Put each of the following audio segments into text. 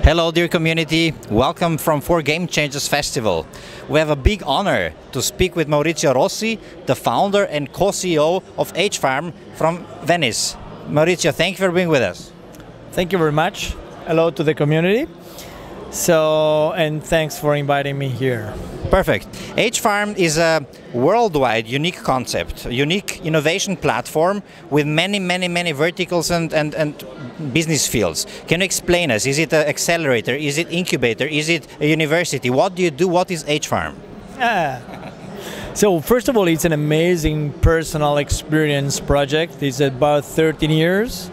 Hello dear community, welcome from 4 Game Changers Festival. We have a big honor to speak with Maurizio Rossi, the founder and co-CEO of H-Farm from Venice. Maurizio, thank you for being with us. Thank you very much. Hello to the community. And thanks for inviting me here. Perfect. H-Farm is a worldwide unique concept, a unique innovation platform with many verticals and business fields. Can you explain us? Is it an accelerator? Is it incubator? Is it a university? What do you do? What is H-Farm? So first of all, it's an amazing personal experience project. It's about 13 years.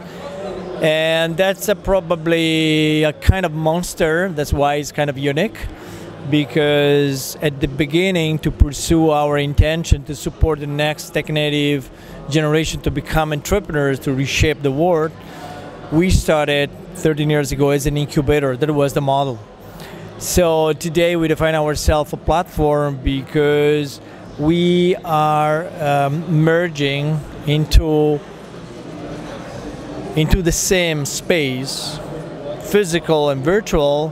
And that's probably a kind of monster. That's why it's kind of unique. Because at the beginning, to pursue our intention to support the next tech-native generation to become entrepreneurs, to reshape the world, we started 13 years ago as an incubator. That was the model. So today we define ourselves a platform because we are merging into the same space, physical and virtual,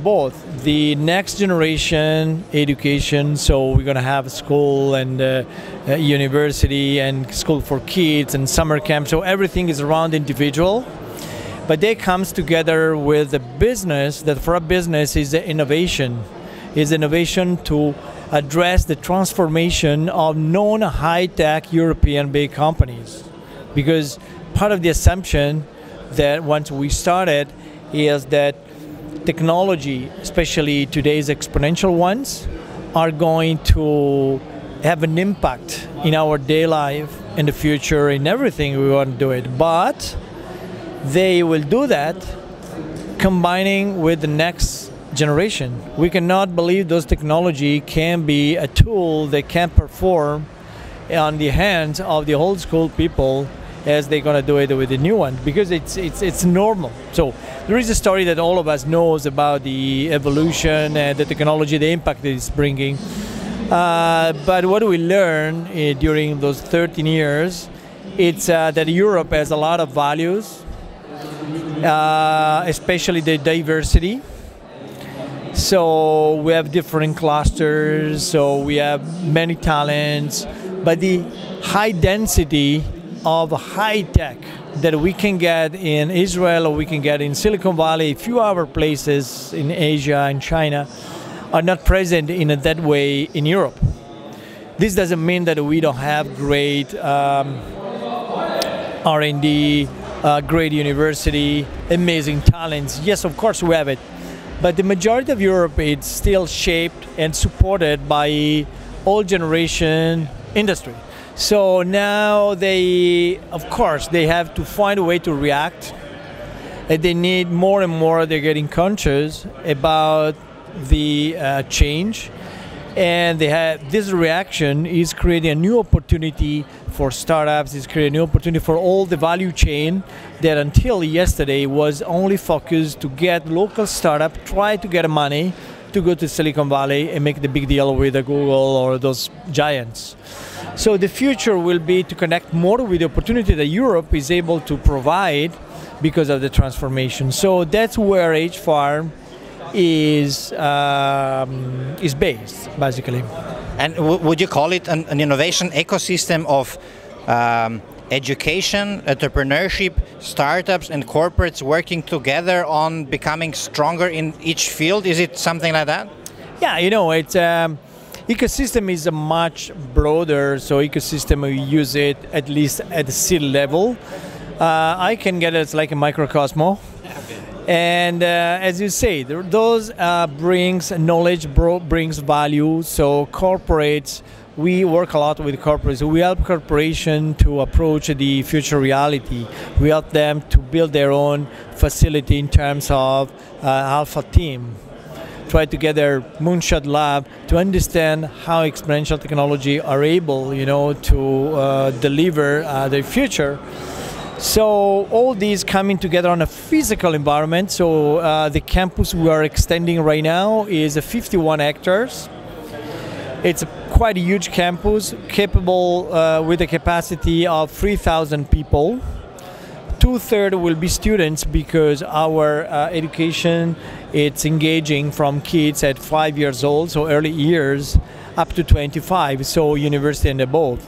both the next generation education. So we're going to have school and university and school for kids and summer camp. So everything is around individual, but they comes together with a business that for a business is innovation. Is innovation to address the transformation of known high-tech European big companies. Because part of the assumption that once we started is that technology, especially today's exponential ones, are going to have an impact in our day life, in the future, in everything we want to do it. But they will do that combining with the next generation. We cannot believe those technology can be a tool that can perform on the hands of the old school people as they're going to do it with the new one, because it's normal. So there is a story that all of us knows about the evolution and the technology, the impact it's bringing. But what we learned during those 13 years, it's that Europe has a lot of values, especially the diversity. So we have different clusters, so we have many talents, but the high density of high tech that we can get in Israel or we can get in Silicon Valley, a few other places in Asia and China are not present in that way in Europe. This doesn't mean that we don't have great R&D, great university, amazing talents. Yes, of course we have it. But the majority of Europe is still shaped and supported by old generation industry. So now of course, they have to find a way to react. And they need more and more, they're getting conscious about the change. And this reaction is creating a new opportunity for startups, it's creating a new opportunity for all the value chain that until yesterday was only focused to get local startup, try to get money to go to Silicon Valley and make the big deal with Google or those giants. So the future will be to connect more with the opportunity that Europe is able to provide because of the transformation. So that's where H-Farm is based, basically. And would you call it an innovation ecosystem of education, entrepreneurship, startups and corporates working together on becoming stronger in each field? Is it something like that? Yeah, you know, it's ecosystem is a much broader, so ecosystem we use it at least at the city level. I can get it like a microcosmo. And as you say, those brings knowledge, brings value. So corporates, we work a lot with corporates. We help corporations to approach the future reality. We help them to build their own facility in terms of alpha team. Try to get their moonshot lab to understand how exponential technology are able, to deliver their future. So all these coming together on a physical environment. So the campus we are extending right now is 51 hectares. It's quite a huge campus, capable with a capacity of 3,000 people. 2/3 will be students because our education, it's engaging from kids at 5 years old, so early years, up to 25, so university and above.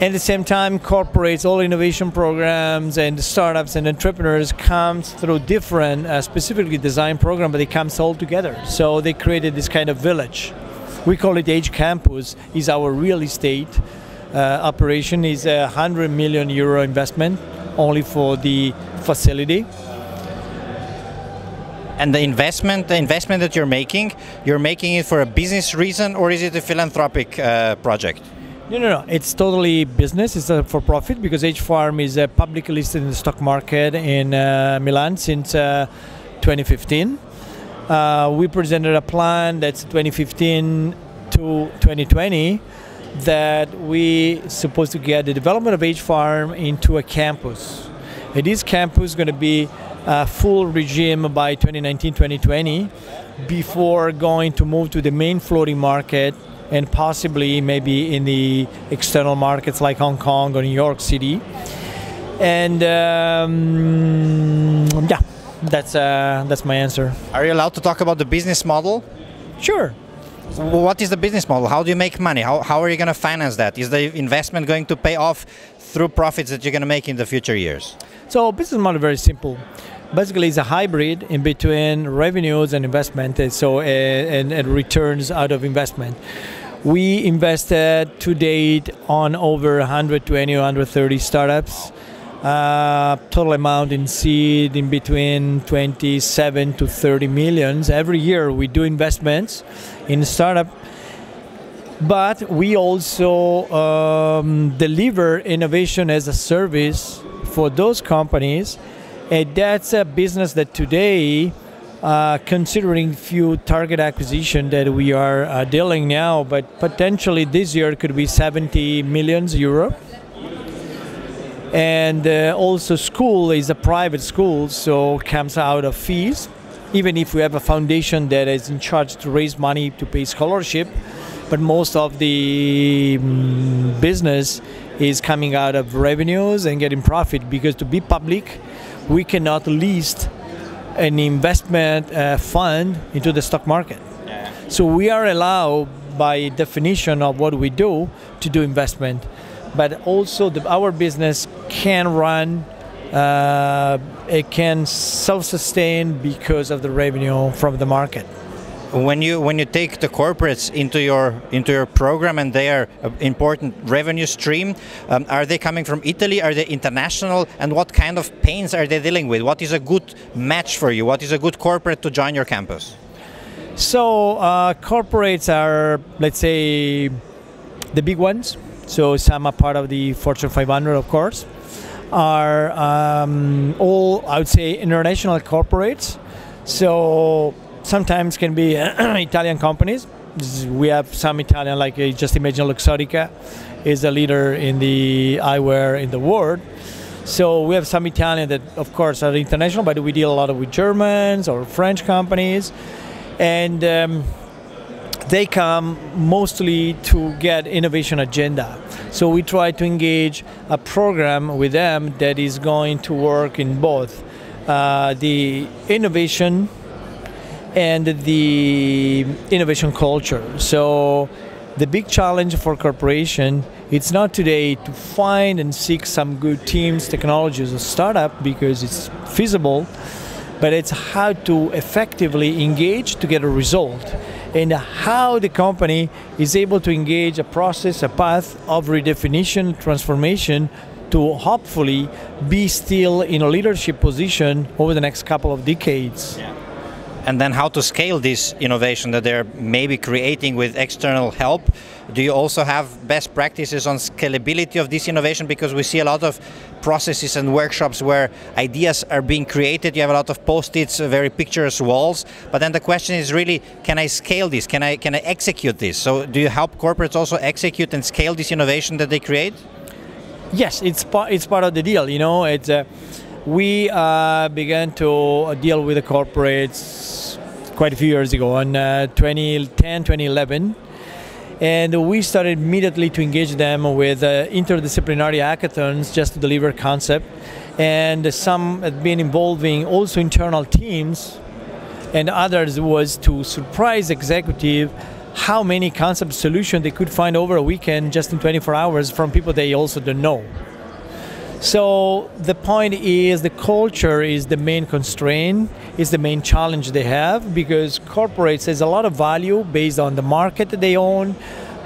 At the same time, corporates, all innovation programs and startups and entrepreneurs comes through different, specifically design program, but they come all together. So they created this kind of village. We call it H Campus. Is our real estate operation. Is a €100 million investment only for the facility. And the investment that you're making it for a business reason, or is it a philanthropic project? No. It's totally business. It's for profit because H Farm is publicly listed in the stock market in Milan since 2015. We presented a plan that's 2015 to 2020 that we supposed to get the development of H Farm into a campus. And this campus is going to be a full regime by 2019-2020 before going to move to the main floating market and possibly maybe in the external markets like Hong Kong or New York City. And yeah, that's my answer. Are you allowed to talk about the business model? Sure. What is the business model? How do you make money? How are you going to finance that? Is the investment going to pay off through profits that you're going to make in the future years? So business model is very simple. Basically, it's a hybrid in between revenues and investment, and returns out of investment. We invested to date on over 120 or 130 startups. Total amount in seed in between 27 to 30 millions. Every year we do investments in startup, but we also deliver innovation as a service for those companies. And that's a business that today, considering few target acquisition that we are dealing now, but potentially this year could be 70 million euro. And also school is a private school, so comes out of fees. Even if we have a foundation that is in charge to raise money to pay scholarship, but most of the business is coming out of revenues and getting profit, because to be public, we cannot list an investment fund into the stock market. Yeah. So we are allowed by definition of what we do to do investment, but also our business can run, it can self-sustain because of the revenue from the market. When you take the corporates into your program and they are an important revenue stream, are they coming from Italy? Are they international? And what kind of pains are they dealing with? What is a good match for you? What is a good corporate to join your campus? So corporates are, let's say, the big ones. So some are part of the Fortune 500, of course, are all, I would say, international corporates. So sometimes can be Italian companies. We have some Italian, like just imagine Luxottica is a leader in the eyewear in the world. So we have some Italian that, of course, are international, but we deal a lot with Germans or French companies. And they come mostly to get innovation agenda. So we try to engage a program with them that is going to work in both the innovation and the innovation culture. So the big challenge for corporation, it's not today to find and seek some good teams, technologies, or startup because it's feasible, but it's how to effectively engage to get a result, and how the company is able to engage a process, a path of redefinition, transformation, to hopefully be still in a leadership position over the next couple of decades. Yeah. And then how to scale this innovation that they're maybe creating with external help. Do you also have best practices on scalability of this innovation? Because we see a lot of processes and workshops where ideas are being created. You have a lot of post-its, very picturesque walls. But then the question is really, can I scale this? Can I execute this? So do you help corporates also execute and scale this innovation that they create? Yes, it's part of the deal. You know, it's we began to deal with the corporates quite a few years ago, in 2010, 2011. And we started immediately to engage them with interdisciplinary hackathons just to deliver concept. and some have been involving also internal teams, and others was to surprise executive how many concept solutions they could find over a weekend just in 24 hours from people they also don't know. So the point is the culture is the main constraint, is the main challenge they have, because corporates has a lot of value based on the market that they own,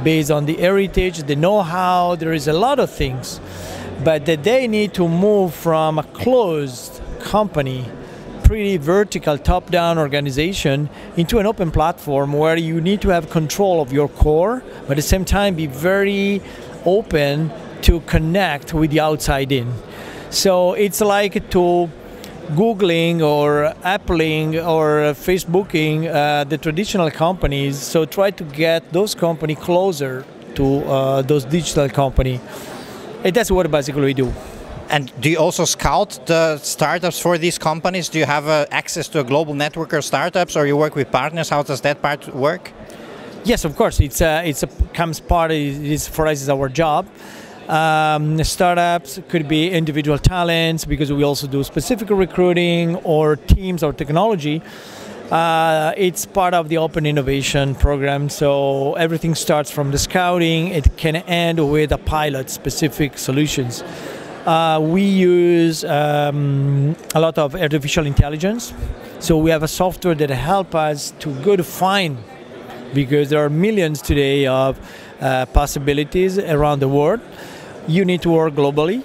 based on the heritage, the know-how, there is a lot of things. But that they need to move from a closed company, pretty vertical top-down organization, into an open platform where you need to have control of your core, but at the same time be very open to connect with the outside in. So it's like to Googling or Appling or Facebooking the traditional companies, so try to get those companies closer to those digital companies. And that's what basically we do. And do you also scout the startups for these companies? Do you have access to a global network of startups, or you work with partners? How does that part work? Yes, of course. It comes part. It is for us is our job. Startups could be individual talents, because we also do specific recruiting, or teams or technology. It's part of the open innovation program, so everything starts from the scouting. It can end with a pilot specific solutions. We use a lot of artificial intelligence, so we have a software that helps us to go to find, because there are millions today of possibilities around the world. You need to work globally,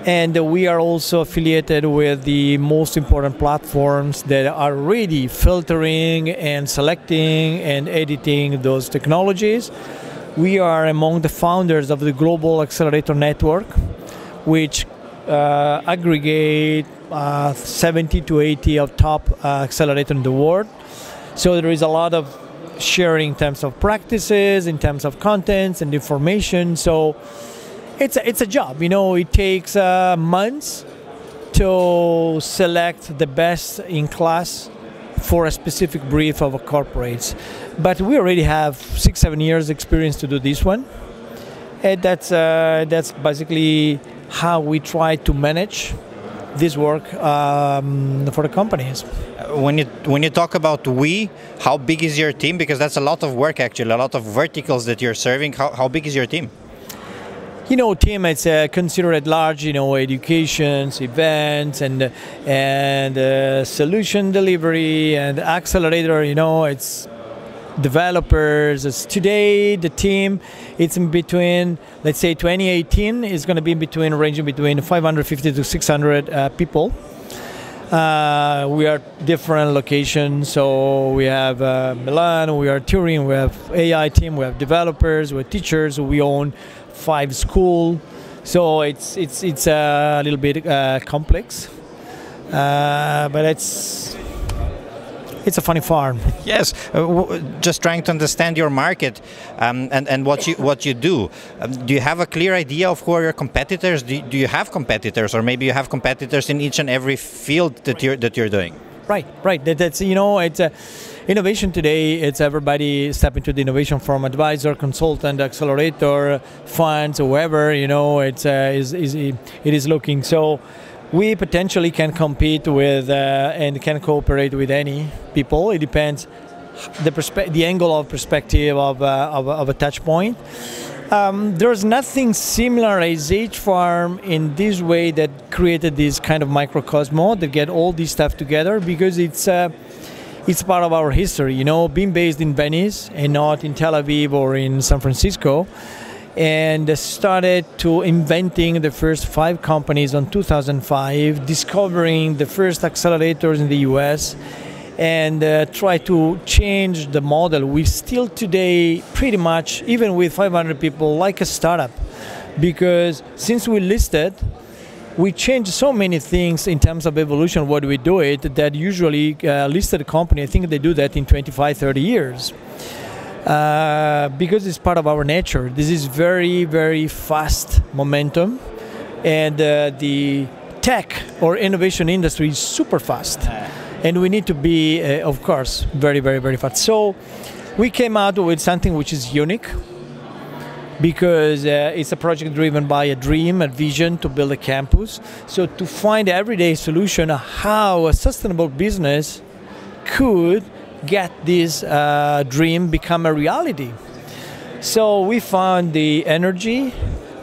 and we are also affiliated with the most important platforms that are really filtering and selecting and editing those technologies. We are among the founders of the Global Accelerator Network, which aggregate 70 to 80 of top accelerators in the world. So there is a lot of sharing in terms of practices, in terms of contents and information. So it's a job, you know. It takes months to select the best in class for a specific brief of a corporates. But we already have 6-7 years experience to do this one, and that's basically how we try to manage this work for the companies. When you talk about we, how big is your team? Because that's a lot of work, actually, a lot of verticals that you're serving. How big is your team? You know, team, it's considered large, you know, educations, events, and solution delivery and accelerator, you know, it's developers. It's today, the team, it's in between, let's say 2018 is going to be in between, ranging between 550 to 600 people. We are different locations, so we have Milan, we are Turin, we have AI team, we have developers, we have teachers, we own 5 schools, so it's a little bit complex, but it's a funny farm. Yes, just trying to understand your market and what you do. Do you have a clear idea of who are your competitors? Do you have competitors, or maybe you have competitors in each and every field that you're doing? Right. That's, you know, it's innovation today. It's everybody step into the innovation from advisor, consultant, accelerator, funds, whoever. You know, it is looking. So we potentially can compete with and can cooperate with any people. It depends the angle of perspective of a touch point. There's nothing similar as H-Farm in this way that created this kind of microcosmo that get all this stuff together, because it's part of our history, you know, being based in Venice and not in Tel Aviv or in San Francisco, and started to inventing the first 5 companies in 2005, discovering the first accelerators in the US, and try to change the model. We still today pretty much, even with 500 people, like a startup, because since we listed, we changed so many things in terms of evolution, what we do it, that usually listed company, I think they do that in 25, 30 years. Because it's part of our nature. This is very, very fast momentum, and the tech or innovation industry is super fast. And we need to be, of course, very, very, very fast. So we came out with something which is unique. because it's a project driven by a dream, a vision to build a campus. So to find everyday solution how a sustainable business could get this dream become a reality. So we found the energy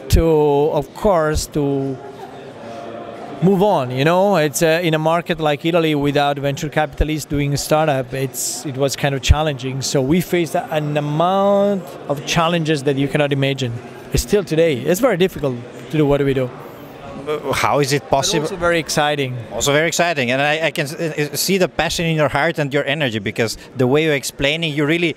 to, of course, to move on. You know, it's in a market like Italy without venture capitalists doing a startup, it was kind of challenging. So we faced an amount of challenges that you cannot imagine. Still today, it's very difficult to do what we do. How is it possible? But also very exciting. Also very exciting, and I can see the passion in your heart and your energy, because the way you're explaining, you really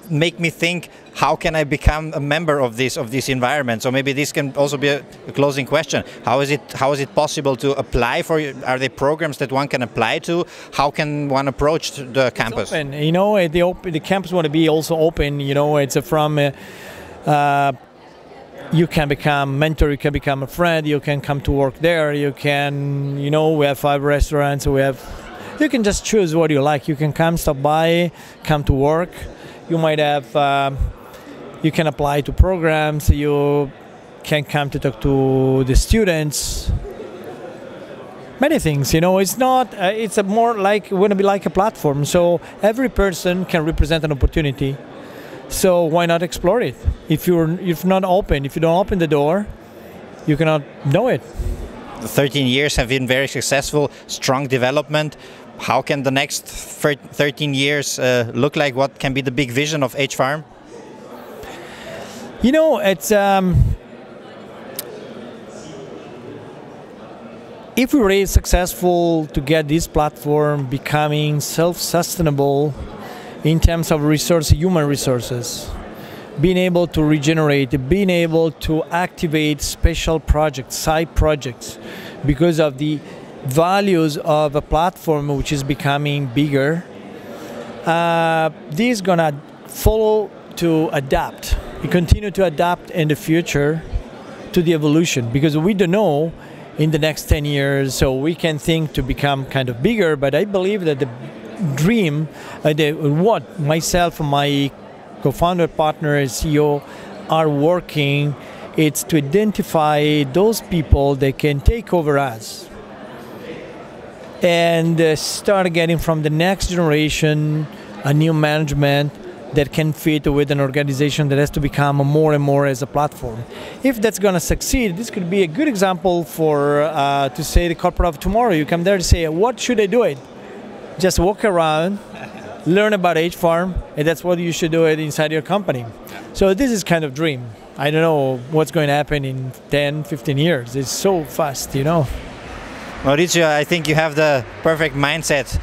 make me think, how can I become a member of this environment? So maybe this can also be a closing question. How is it possible to apply for? Are there programs that one can apply to? How can one approach the campus? It's open. You know, the campus want to be also open. You know, it's from you can become mentor, you can become a friend, you can come to work there. You can, you know, we have 5 restaurants. You can just choose what you like. You can come, stop by, come to work. You might have, you can apply to programs, you can come to talk to the students. Many things, you know, it's not, it's a more like, going to be like a platform. So every person can represent an opportunity. So why not explore it? If you don't open the door, you cannot know it. The 13 years have been very successful, strong development. How can the next 13 years look like? What can be the big vision of H-Farm? You know, it's if we're really successful to get this platform becoming self-sustainable in terms of human resources, being able to regenerate, being able to activate special projects, side projects, because of the values of a platform which is becoming bigger, this is gonna follow to adapt. We continue to adapt in the future to the evolution, because we don't know in the next 10 years, so we can think to become kind of bigger, but I believe that the dream, what myself and my co-founder, partner, CEO are working, it's to identify those people that can take over us and start getting from the next generation a new management that can fit with an organization that has to become more and more as a platform. If that's going to succeed, this could be a good example for to say the corporate of tomorrow. You come there to say, what should I do it? Just walk around, learn about H-Farm, and that's what you should do it inside your company. So this is kind of dream. I don't know what's going to happen in 10, 15 years. It's so fast, you know. Maurizio, I think you have the perfect mindset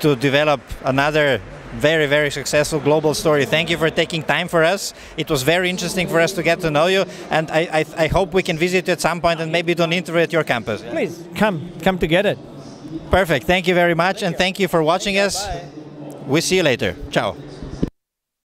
to develop another very, very successful global story. Thank you for taking time for us. It was very interesting for us to get to know you, and I hope we can visit you at some point and maybe do an interview at your campus. Please, come to get it. Perfect. Thank you very much, and thank you for watching us. We'll see you later. Ciao.